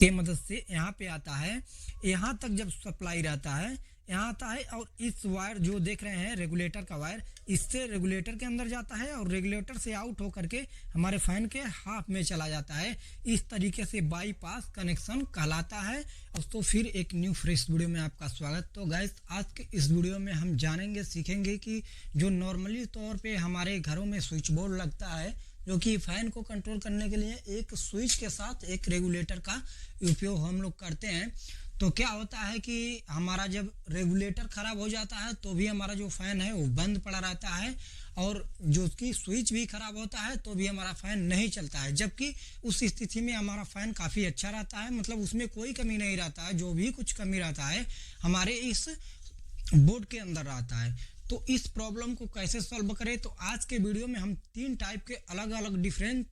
के मदद से यहाँ पे आता है। यहाँ तक जब सप्लाई रहता है, यहाँ आता है और इस वायर जो देख रहे हैं रेगुलेटर का वायर, इससे रेगुलेटर के अंदर जाता है और रेगुलेटर से आउट होकर के हमारे फैन के हाफ में चला जाता है। इस तरीके से बाईपास कनेक्शन कहलाता है। तो फिर एक न्यू फ्रेश वीडियो में आपका स्वागत। तो गाइस, आज के इस वीडियो में हम जानेंगे, सीखेंगे कि जो नॉर्मली तौर पे हमारे घरों में स्विच बोर्ड लगता है, जो कि फैन को कंट्रोल करने के लिए एक स्विच के साथ एक रेगुलेटर का उपयोग हम लोग करते हैं। तो क्या होता है कि हमारा जब रेगुलेटर खराब हो जाता है तो भी हमारा जो फैन है वो बंद पड़ा रहता है, और जो उसकी स्विच भी खराब होता है तो भी हमारा फैन नहीं चलता है। जबकि उस स्थिति में हमारा फैन काफ़ी अच्छा रहता है, मतलब उसमें कोई कमी नहीं रहता है। जो भी कुछ कमी रहता है हमारे इस बोर्ड के अंदर रहता है। तो इस प्रॉब्लम को कैसे सॉल्व करें, तो आज के वीडियो में हम 3 टाइप के अलग अलग डिफरेंट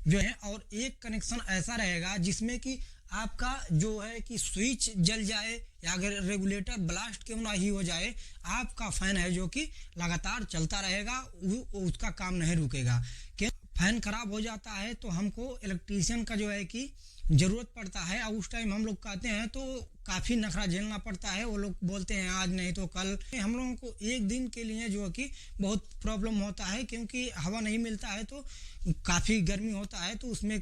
जो है, और एक कनेक्शन ऐसा रहेगा जिसमें कि आपका जो है कि स्विच जल जाए या अगर रेगुलेटर ब्लास्ट क्यों ना ही हो जाए, आपका फैन है जो कि लगातार चलता रहेगा, उसका काम नहीं रुकेगा। कि फैन खराब हो जाता है तो हमको इलेक्ट्रीशियन का जो है कि ज़रूरत पड़ता है, और उस टाइम हम लोग कहते हैं तो काफ़ी नखरा झेलना पड़ता है। वो लोग बोलते हैं आज नहीं तो कल। हम लोगों को एक दिन के लिए जो है कि बहुत प्रॉब्लम होता है, क्योंकि हवा नहीं मिलता है तो काफ़ी गर्मी होता है तो उसमें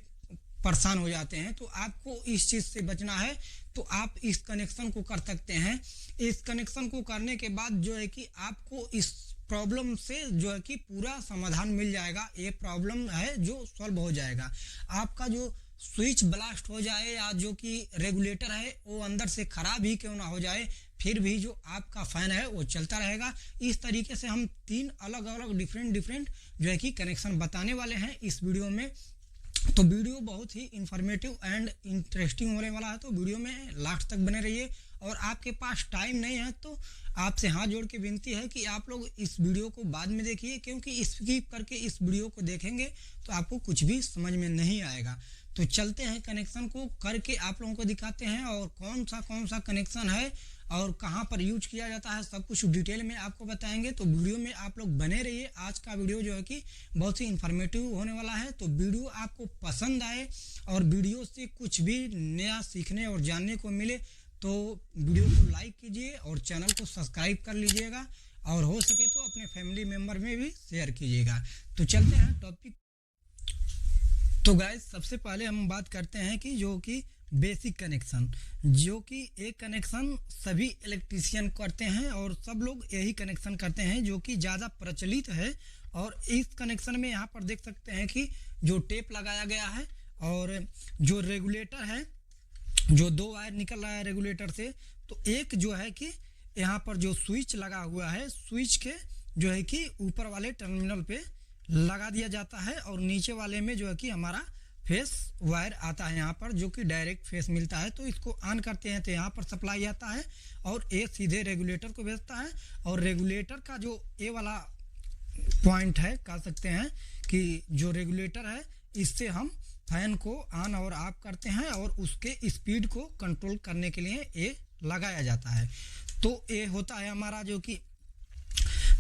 परेशान हो जाते हैं। तो आपको इस चीज़ से बचना है तो आप इस कनेक्शन को कर सकते हैं। इस कनेक्शन को करने के बाद जो है कि आपको इस प्रॉब्लम से जो है कि पूरा समाधान मिल जाएगा। ये प्रॉब्लम है जो सॉल्व हो जाएगा। आपका जो स्विच ब्लास्ट हो जाए या जो कि रेगुलेटर है वो अंदर से खराब ही क्यों ना हो जाए, फिर भी जो आपका फैन है वो चलता रहेगा। इस तरीके से हम 3 अलग अलग डिफरेंट जो है कि कनेक्शन बताने वाले हैं इस वीडियो में। तो वीडियो बहुत ही इंफॉर्मेटिव एंड इंटरेस्टिंग होने वाला है, तो वीडियो में लास्ट तक बने रहिए। और आपके पास टाइम नहीं है तो आपसे हाथ जोड़ के विनती है कि आप लोग इस वीडियो को बाद में देखिए, क्योंकि स्किप करके इस वीडियो को देखेंगे तो आपको कुछ भी समझ में नहीं आएगा। तो चलते हैं, कनेक्शन को करके आप लोगों को दिखाते हैं, और कौन सा कनेक्शन है और कहाँ पर यूज किया जाता है, सब कुछ डिटेल में आपको बताएंगे। तो वीडियो में आप लोग बने रहिए। आज का वीडियो जो है कि बहुत ही इंफॉर्मेटिव होने वाला है। तो वीडियो आपको पसंद आए और वीडियो से कुछ भी नया सीखने और जानने को मिले तो वीडियो को लाइक कीजिए और चैनल को सब्सक्राइब कर लीजिएगा, और हो सके तो अपने फैमिली मेम्बर में भी शेयर कीजिएगा। तो चलते हैं टॉपिक। तो गाइस, सबसे पहले हम बात करते हैं कि जो कि बेसिक कनेक्शन, जो कि एक कनेक्शन सभी इलेक्ट्रीशियन करते हैं और सब लोग यही कनेक्शन करते हैं जो कि ज़्यादा प्रचलित है। और इस कनेक्शन में यहाँ पर देख सकते हैं कि जो टेप लगाया गया है, और जो रेगुलेटर है, जो 2 वायर निकल रहा है रेगुलेटर से, तो एक जो है कि यहाँ पर जो स्विच लगा हुआ है, स्विच के जो है कि ऊपर वाले टर्मिनल पे लगा दिया जाता है, और नीचे वाले में जो है कि हमारा फेस वायर आता है यहाँ पर, जो कि डायरेक्ट फेस मिलता है। तो इसको ऑन करते हैं तो यहाँ पर सप्लाई आता है और ये सीधे रेगुलेटर को भेजता है। और रेगुलेटर का जो ये वाला पॉइंट है, कह सकते हैं कि जो रेगुलेटर है, इससे हम फैन को ऑन और ऑफ करते हैं, और उसके स्पीड को कंट्रोल करने के लिए ये लगाया जाता है। तो ये होता है हमारा जो कि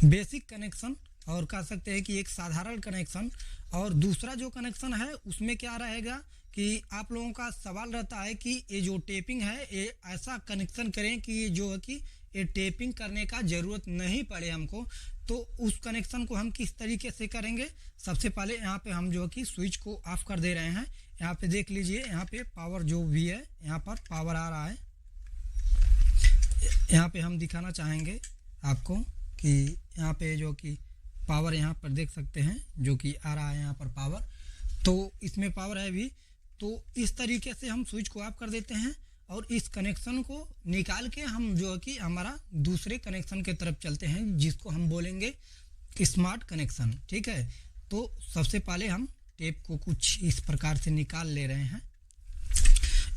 बेसिक कनेक्शन, और कह सकते हैं कि एक साधारण कनेक्शन। और दूसरा जो कनेक्शन है उसमें क्या रहेगा कि आप लोगों का सवाल रहता है कि ये जो टेपिंग है ये ऐसा कनेक्शन करें कि जो है कि ये टेपिंग करने का ज़रूरत नहीं पड़े हमको। तो उस कनेक्शन को हम किस तरीके से करेंगे, सबसे पहले यहाँ पे हम जो है कि स्विच को ऑफ कर दे रहे हैं। यहाँ पे देख लीजिए, यहाँ पे पावर जो भी है, यहाँ पर पावर आ रहा है। यहाँ पे हम दिखाना चाहेंगे आपको कि यहाँ पे जो कि पावर यहाँ पर देख सकते हैं जो कि आ रहा है यहाँ पर पावर, तो इसमें पावर है भी। तो इस तरीके से हम स्विच को ऑफ कर देते हैं, और इस कनेक्शन को निकाल के हम जो है कि हमारा दूसरे कनेक्शन के तरफ चलते हैं, जिसको हम बोलेंगे स्मार्ट कनेक्शन। ठीक है, तो सबसे पहले हम टेप को कुछ इस प्रकार से निकाल ले रहे हैं।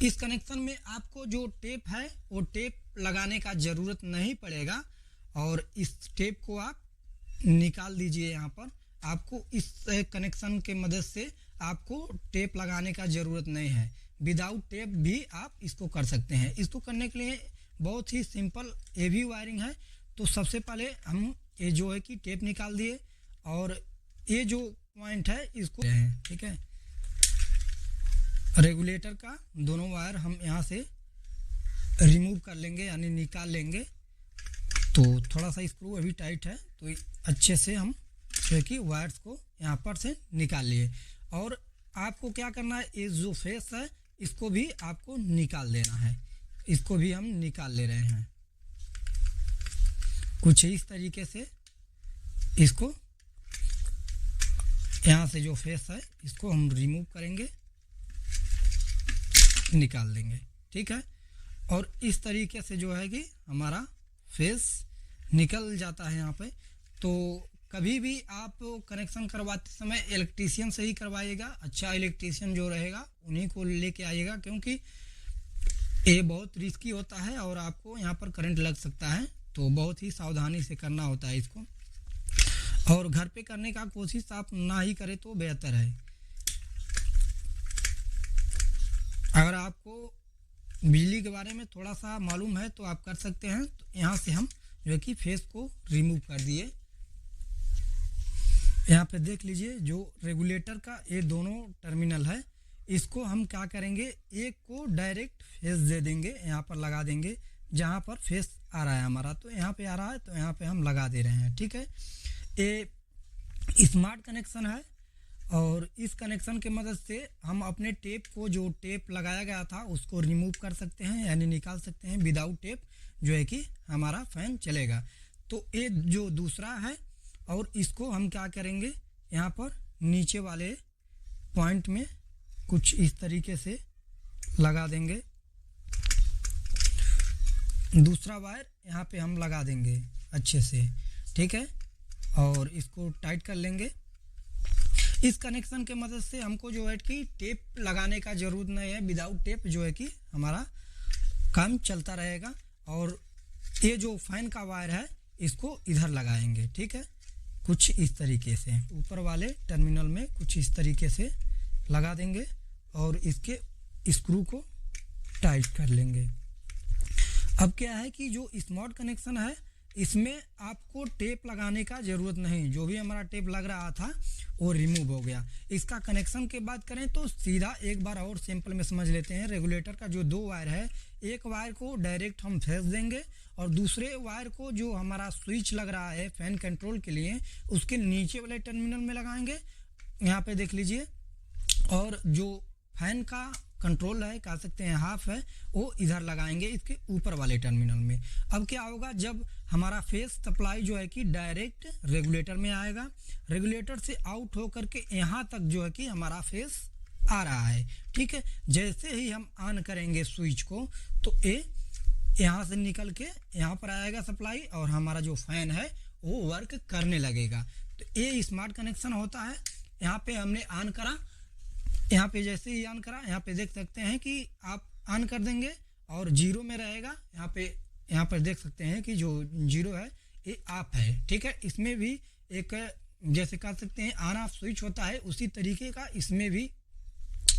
इस कनेक्शन में आपको जो टेप है वो टेप लगाने का ज़रूरत नहीं पड़ेगा, और इस टेप को आप निकाल दीजिए। यहाँ पर आपको इस कनेक्शन के मदद से आपको टेप लगाने का ज़रूरत नहीं है, विदाउट टेप भी आप इसको कर सकते हैं। इसको करने के लिए बहुत ही सिंपल एवी वायरिंग है। तो सबसे पहले हम ये जो है कि टेप निकाल दिए, और ये जो पॉइंट है इसको, ठीक है, रेगुलेटर का दोनों वायर हम यहाँ से रिमूव कर लेंगे यानी निकाल लेंगे। तो थोड़ा सा स्क्रू अभी टाइट है, तो अच्छे से हम जो है कि वायर्स को यहाँ पर से निकाल लिए। और आपको क्या करना है, ये जो फेस है इसको भी आपको निकाल देना है। इसको भी हम निकाल ले रहे हैं कुछ इस तरीके से। इसको यहाँ से जो फेस है इसको हम रिमूव करेंगे, निकाल देंगे, ठीक है। और इस तरीके से जो है कि हमारा फेस निकल जाता है यहाँ पे। तो कभी भी आप कनेक्शन करवाते समय इलेक्ट्रीशियन से ही करवाइएगा। अच्छा इलेक्ट्रीशियन जो रहेगा उन्हीं को लेके आइएगा, क्योंकि ये बहुत रिस्की होता है और आपको यहाँ पर करंट लग सकता है। तो बहुत ही सावधानी से करना होता है इसको, और घर पे करने का कोशिश आप ना ही करें तो बेहतर है। अगर आपको बिजली के बारे में थोड़ा सा मालूम है तो आप कर सकते हैं। तो यहाँ से हम जो है कि फेस को रिमूव कर दिए। यहाँ पे देख लीजिए जो रेगुलेटर का ये दोनों टर्मिनल है, इसको हम क्या करेंगे, एक को डायरेक्ट फेस दे देंगे, यहाँ पर लगा देंगे जहाँ पर फेस आ रहा है हमारा। तो यहाँ पे आ रहा है तो यहाँ पे हम लगा दे रहे हैं, ठीक है। ये स्मार्ट कनेक्शन है और इस कनेक्शन की मदद से हम अपने टेप को, जो टेप लगाया गया था उसको रिमूव कर सकते हैं यानी निकाल सकते हैं। विदाउट टेप जो है कि हमारा फैन चलेगा। तो ये जो दूसरा है, और इसको हम क्या करेंगे, यहाँ पर नीचे वाले पॉइंट में कुछ इस तरीके से लगा देंगे। दूसरा वायर यहाँ पे हम लगा देंगे अच्छे से, ठीक है। और इसको टाइट कर लेंगे। इस कनेक्शन के मदद से हमको जो है कि टेप लगाने का ज़रूरत नहीं है। विदाउट टेप जो है कि हमारा काम चलता रहेगा। और ये जो फैन का वायर है इसको इधर लगाएंगे, ठीक है, कुछ इस तरीके से ऊपर वाले टर्मिनल में कुछ इस तरीके से लगा देंगे और इसके स्क्रू को टाइट कर लेंगे। अब क्या है कि जो स्मार्ट कनेक्शन है इसमें आपको टेप लगाने का ज़रूरत नहीं। जो भी हमारा टेप लग रहा था वो रिमूव हो गया। इसका कनेक्शन की बात करें तो सीधा एक बार और सिंपल में समझ लेते हैं। रेगुलेटर का जो दो वायर है, एक वायर को डायरेक्ट हम फेस देंगे और दूसरे वायर को जो हमारा स्विच लग रहा है फैन कंट्रोल के लिए उसके नीचे वाले टर्मिनल में लगाएंगे। यहाँ पे देख लीजिए। और जो फैन का कंट्रोल है, कह सकते हैं हाफ है, वो इधर लगाएंगे इसके ऊपर वाले टर्मिनल में। अब क्या होगा, जब हमारा फेस सप्लाई जो है कि डायरेक्ट रेगुलेटर में आएगा, रेगुलेटर से आउट होकर के यहाँ तक जो है कि हमारा फेस आ रहा है, ठीक है। जैसे ही हम ऑन करेंगे स्विच को तो ये यहाँ से निकल के यहाँ पर आएगा सप्लाई और हमारा जो फैन है वो वर्क करने लगेगा। तो ये स्मार्ट कनेक्शन होता है। यहाँ पे हमने ऑन करा, यहाँ पे जैसे ही ऑन करा, यहाँ पे देख सकते हैं कि आप ऑन कर देंगे और जीरो में रहेगा। यहाँ पर देख सकते हैं कि जो जीरो है ये ऑफ है, ठीक है। इसमें भी एक जैसे कह सकते हैं ऑन ऑफ स्विच होता है, उसी तरीके का इसमें भी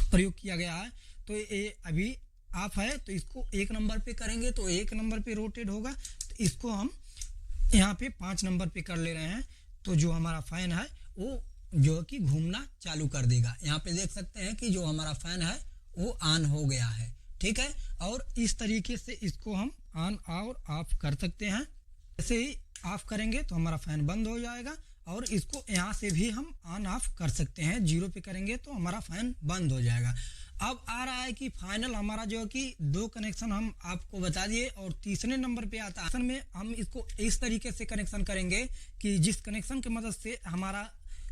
प्रयोग किया गया है। तो ये अभी ऑफ है तो इसको 1 नंबर पे करेंगे तो 1 नंबर पे रोटेट होगा। तो इसको हम यहाँ पे 5 नंबर पे कर ले रहे हैं तो जो हमारा फैन है वो जो कि घूमना चालू कर देगा। यहाँ पे देख सकते हैं कि जो हमारा फैन है वो ऑन हो गया है, ठीक है। और इस तरीके से इसको हम ऑन और ऑफ कर सकते हैं। जैसे ही ऑफ करेंगे तो हमारा फैन बंद हो जाएगा और इसको यहाँ से भी हम ऑन ऑफ कर सकते हैं। जीरो पे करेंगे तो हमारा फैन बंद हो जाएगा। अब आ रहा है कि फाइनल हमारा जो कि 2 कनेक्शन हम आपको बता दिए और तीसरे नंबर पे आता है में हम इसको इस तरीके से कनेक्शन करेंगे कि जिस कनेक्शन की मदद से हमारा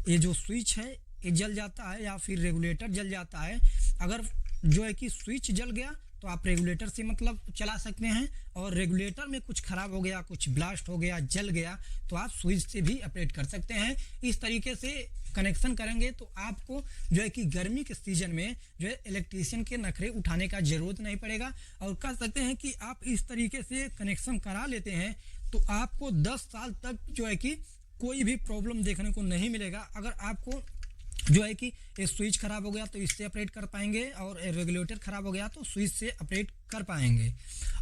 ये जो स्विच है ये जल जाता है या फिर रेगुलेटर जल जाता है। अगर जो है कि स्विच जल गया तो आप रेगुलेटर से मतलब चला सकते हैं, और रेगुलेटर में कुछ खराब हो गया, कुछ ब्लास्ट हो गया, जल गया तो आप स्विच से भी ऑपरेट कर सकते हैं। इस तरीके से कनेक्शन करेंगे तो आपको जो है कि गर्मी के सीजन में जो है इलेक्ट्रीशियन के नखरे उठाने का जरूरत नहीं पड़ेगा। और कह सकते हैं कि आप इस तरीके से कनेक्शन करा लेते हैं तो आपको 10 साल तक जो है कि कोई भी प्रॉब्लम देखने को नहीं मिलेगा। अगर आपको जो है कि ये स्विच खराब हो गया तो इससे ऑपरेट कर पाएंगे, और रेगुलेटर खराब हो गया तो स्विच से ऑपरेट कर पाएंगे।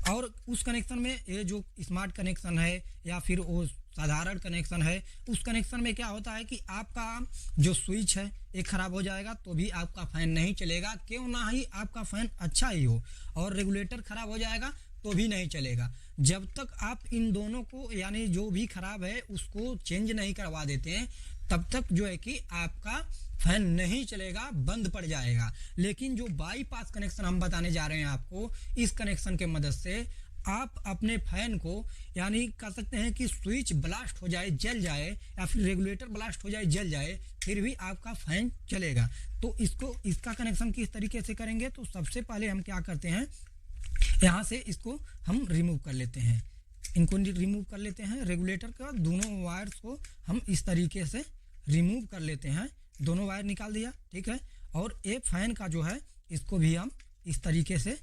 और उस कनेक्शन में ये जो स्मार्ट कनेक्शन है या फिर वो साधारण कनेक्शन है, उस कनेक्शन में क्या होता है कि आपका जो स्विच है ये खराब हो जाएगा तो भी आपका फैन नहीं चलेगा, क्यों ना ही आपका फैन अच्छा ही हो, और रेगुलेटर खराब हो जाएगा तो भी नहीं चलेगा। जब तक आप इन दोनों को यानी जो भी खराब है उसको चेंज नहीं करवा देते हैं तब तक जो है कि आपका फैन नहीं चलेगा, बंद पड़ जाएगा। लेकिन जो बाईपास कनेक्शन हम बताने जा रहे हैं आपको, इस कनेक्शन के मदद से आप अपने फैन को यानी कह सकते हैं कि स्विच ब्लास्ट हो जाए जल जाए या फिर रेगुलेटर ब्लास्ट हो जाए जल जाए फिर भी आपका फैन चलेगा। तो इसका कनेक्शन किस तरीके से करेंगे, तो सबसे पहले हम क्या करते हैं, यहाँ से इसको हम रिमूव कर लेते हैं, इनको रिमूव कर लेते हैं। रेगुलेटर का दोनों वायर्स को हम इस तरीके से रिमूव कर लेते हैं, दोनों वायर निकाल दिया, ठीक है। और एक फैन का जो है इसको भी हम इस तरीके से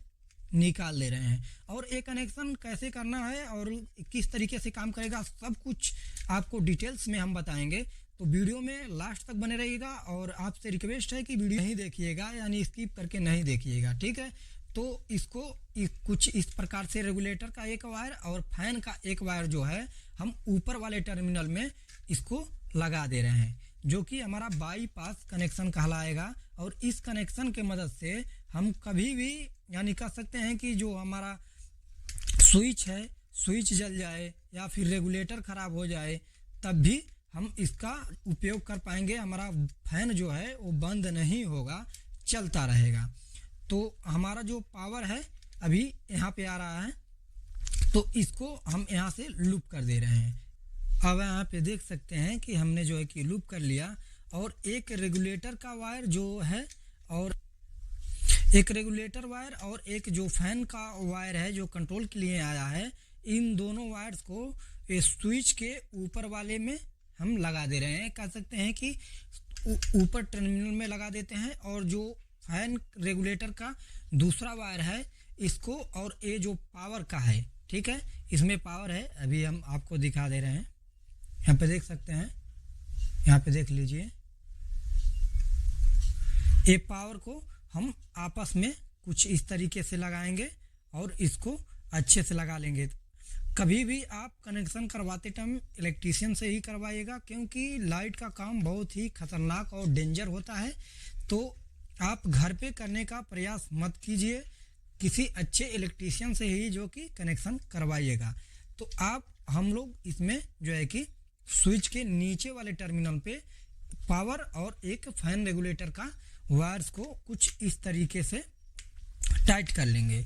निकाल ले रहे हैं। और ये कनेक्शन कैसे करना है और किस तरीके से काम करेगा सब कुछ आपको डिटेल्स में हम बताएंगे, तो वीडियो में लास्ट तक बने रहिएगा। और आपसे रिक्वेस्ट है कि वीडियो नहीं देखिएगा, यानी स्किप करके नहीं देखिएगा, ठीक है। तो इसको कुछ इस प्रकार से रेगुलेटर का एक वायर और फैन का एक वायर जो है हम ऊपर वाले टर्मिनल में इसको लगा दे रहे हैं, जो कि हमारा बाईपास कनेक्शन कहलाएगा। और इस कनेक्शन के मदद से हम कभी भी यानी कह सकते हैं कि जो हमारा स्विच है, स्विच जल जाए या फिर रेगुलेटर खराब हो जाए तब भी हम इसका उपयोग कर पाएंगे, हमारा फैन जो है वो बंद नहीं होगा, चलता रहेगा। तो हमारा जो पावर है अभी यहाँ पे आ रहा है, तो इसको हम यहाँ से लूप कर दे रहे हैं। अब यहाँ पे देख सकते हैं कि हमने जो है कि लूप कर लिया, और एक रेगुलेटर का वायर जो है और एक रेगुलेटर वायर और एक जो फैन का वायर है जो कंट्रोल के लिए आया है, इन दोनों वायर्स को स्विच के ऊपर वाले में हम लगा दे रहे हैं, कह सकते हैं कि ऊपर टर्मिनल में लगा देते हैं। और जो फैन रेगुलेटर का दूसरा वायर है इसको, और ये जो पावर का है, ठीक है, इसमें पावर है, अभी हम आपको दिखा दे रहे हैं, यहाँ पे देख सकते हैं, यहाँ पे देख लीजिए, ये पावर को हम आपस में कुछ इस तरीके से लगाएंगे और इसको अच्छे से लगा लेंगे। कभी भी आप कनेक्शन करवाते टाइम इलेक्ट्रीशियन से ही करवाइएगा, क्योंकि लाइट का काम बहुत ही खतरनाक और डेंजर होता है। तो आप घर पे करने का प्रयास मत कीजिए, किसी अच्छे इलेक्ट्रीशियन से ही जो कि कनेक्शन करवाइएगा। तो हम लोग इसमें जो है कि स्विच के नीचे वाले टर्मिनल पे पावर और एक फैन रेगुलेटर का वायर्स को कुछ इस तरीके से टाइट कर लेंगे।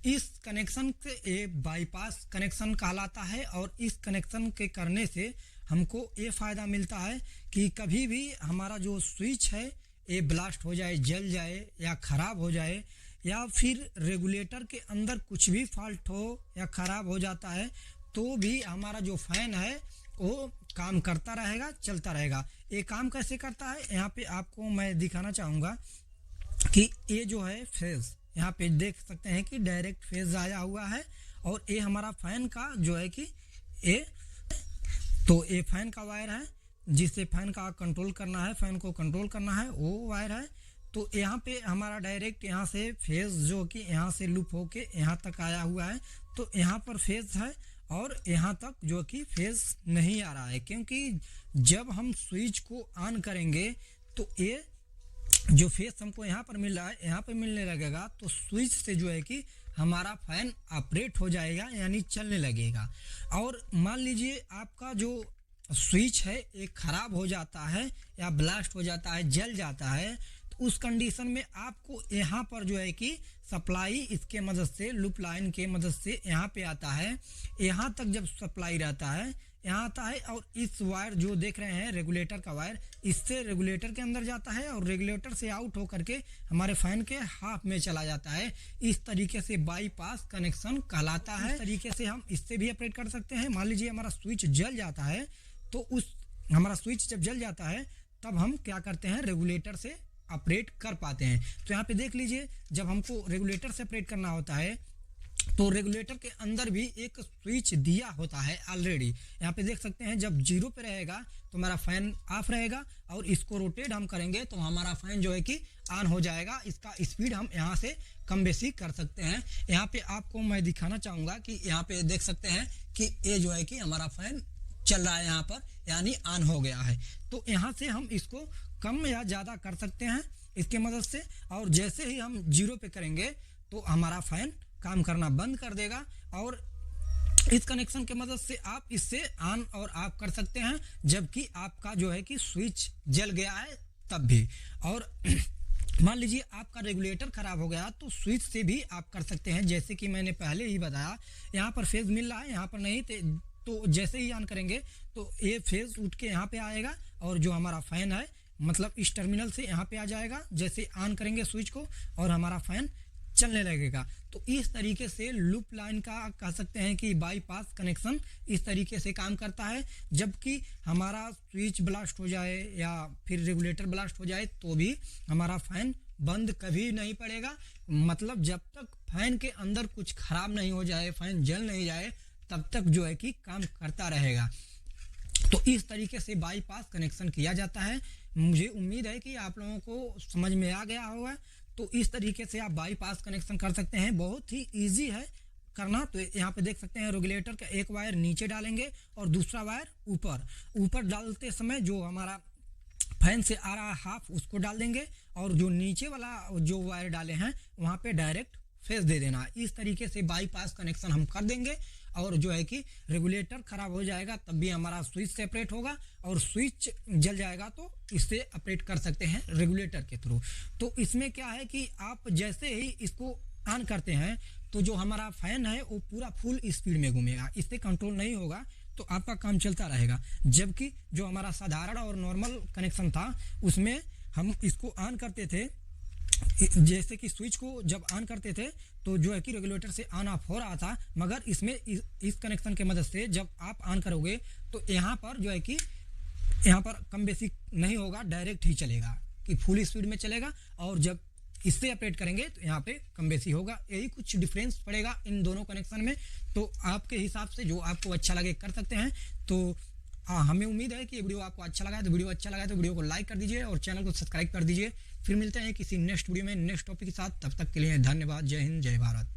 इस कनेक्शन से ये बाईपास कनेक्शन कहलाता है, और इस कनेक्शन के करने से हमको ये फ़ायदा मिलता है कि कभी भी हमारा जो स्विच है ये ब्लास्ट हो जाए, जल जाए या ख़राब हो जाए, या फिर रेगुलेटर के अंदर कुछ भी फॉल्ट हो या ख़राब हो जाता है, तो भी हमारा जो फैन है वो काम करता रहेगा, चलता रहेगा। ये काम कैसे करता है, यहाँ पे आपको मैं दिखाना चाहूँगा कि ये जो है फेज, यहाँ पे देख सकते हैं कि डायरेक्ट फेज आया हुआ है, और ये हमारा फैन का जो है कि ये फैन का वायर है, जिससे फैन का कंट्रोल करना है, फैन को कंट्रोल करना है, वो वायर है। तो यहाँ पे हमारा डायरेक्ट यहाँ से फेज जो कि यहाँ से लूप होके यहाँ तक आया हुआ है, तो यहाँ पर फेज है और यहाँ तक जो कि फेज नहीं आ रहा है, क्योंकि जब हम स्विच को ऑन करेंगे तो ये जो फेज हमको यहाँ पर मिल रहा है, यहाँ पर मिलने लगेगा, तो स्विच से जो है कि हमारा फैन ऑपरेट हो जाएगा, यानी चलने लगेगा। और मान लीजिए आपका जो स्विच है एक ख़राब हो जाता है या ब्लास्ट हो जाता है, जल जाता है, तो उस कंडीशन में आपको यहाँ पर जो है कि सप्लाई इसके मदद से, लूप लाइन के मदद से यहाँ पे आता है, यहाँ तक जब सप्लाई रहता है यहाँ आता है, और इस वायर जो देख रहे हैं रेगुलेटर का वायर, इससे रेगुलेटर के अंदर जाता है और रेगुलेटर से आउट होकर के हमारे फैन के हाफ में चला जाता है। इस तरीके से बाईपास कनेक्शन कहलाता है। इस तरीके से हम इससे भी ऑपरेट कर सकते हैं। मान लीजिए हमारा स्विच जल जाता है, तो हमारा स्विच जब जल जाता है तब हम क्या करते हैं, रेगुलेटर से ऑपरेट कर पाते हैं। तो यहाँ पे देख लीजिए, जब हमको रेगुलेटर से ऑपरेट करना होता है तो रेगुलेटर के अंदर भी एक स्विच दिया होता है ऑलरेडी। यहाँ पे देख सकते हैं जब 0 पे रहेगा तो हमारा फैन ऑफ रहेगा, और इसको रोटेट हम करेंगे तो हमारा फैन जो है कि ऑन हो जाएगा। इसका स्पीड हम यहाँ से कम बेसी कर सकते हैं। यहाँ पे आपको मैं दिखाना चाहूँगा कि यहाँ पे देख सकते हैं कि ये जो है कि हमारा फैन चल रहा है यहाँ पर, यानी ऑन हो गया है। तो यहाँ से हम इसको कम या ज़्यादा कर सकते हैं इसके मदद से, और जैसे ही हम 0 पे करेंगे तो हमारा फैन काम करना बंद कर देगा। और इस कनेक्शन के मदद से आप इससे ऑन और ऑफ कर सकते हैं, जबकि आपका जो है कि स्विच जल गया है तब भी। और मान लीजिए आपका रेगुलेटर खराब हो गया तो स्विच से भी आप कर सकते हैं, जैसे कि मैंने पहले ही बताया। यहाँ पर फेज मिल रहा है, यहाँ पर नहीं, तो जैसे ही ऑन करेंगे तो ये फेज उठ के यहाँ पे आएगा, और जो हमारा फैन है मतलब इस टर्मिनल से यहाँ पे आ जाएगा। जैसे ऑन करेंगे स्विच को और हमारा फैन चलने लगेगा। तो इस तरीके से लूप लाइन का कह सकते हैं कि बाईपास कनेक्शन इस तरीके से काम करता है। जबकि हमारा स्विच ब्लास्ट हो जाए या फिर रेगुलेटर ब्लास्ट हो जाए तो भी हमारा फैन बंद कभी नहीं पड़ेगा। मतलब जब तक फैन के अंदर कुछ खराब नहीं हो जाए, फैन जल नहीं जाए, तब तक जो है कि काम करता रहेगा। तो इस तरीके से बाईपास कनेक्शन किया जाता है। मुझे उम्मीद है कि आप लोगों को समझ में आ गया होगा। तो इस तरीके से आप बाईपास कनेक्शन कर सकते हैं, बहुत ही इजी है करना। तो यहाँ पे देख सकते हैं रेगुलेटर का एक वायर नीचे डालेंगे और दूसरा वायर ऊपर डालते समय जो हमारा फैन से आ रहा है हाफ उसको डाल देंगे, और जो नीचे वाला जो वायर डाले हैं वहाँ पे डायरेक्ट फेस दे देना। इस तरीके से बाईपास कनेक्शन हम कर देंगे, और जो है कि रेगुलेटर खराब हो जाएगा तब भी हमारा स्विच सेपरेट होगा, और स्विच जल जाएगा तो इससे ऑपरेट कर सकते हैं रेगुलेटर के थ्रू। तो इसमें क्या है कि आप जैसे ही इसको ऑन करते हैं तो जो हमारा फैन है वो पूरा फुल स्पीड में घूमेगा, इससे कंट्रोल नहीं होगा, तो आपका काम चलता रहेगा। जबकि जो हमारा साधारण और नॉर्मल कनेक्शन था उसमें हम इसको ऑन करते थे, जैसे कि स्विच को जब ऑन करते थे तो जो है कि रेगुलेटर से ऑन ऑफ हो रहा था, मगर इसमें इस कनेक्शन के मदद से जब आप ऑन करोगे तो यहाँ पर जो है कि यहाँ पर कम बेसी नहीं होगा, डायरेक्ट ही चलेगा कि फुल स्पीड में चलेगा। और जब इससे ऑपरेट करेंगे तो यहाँ पे कम बेसी होगा। यही कुछ डिफरेंस पड़ेगा इन दोनों कनेक्शन में। तो आपके हिसाब से जो आपको अच्छा लगे कर सकते हैं। तो हमें उम्मीद है कि वीडियो आपको अच्छा लगा है। तो वीडियो को लाइक कर दीजिए और चैनल को सब्सक्राइब कर दीजिए। फिर मिलते हैं किसी नेक्स्ट वीडियो में नेक्स्ट टॉपिक के साथ। तब तक के लिए धन्यवाद। जय हिंद, जय भारत।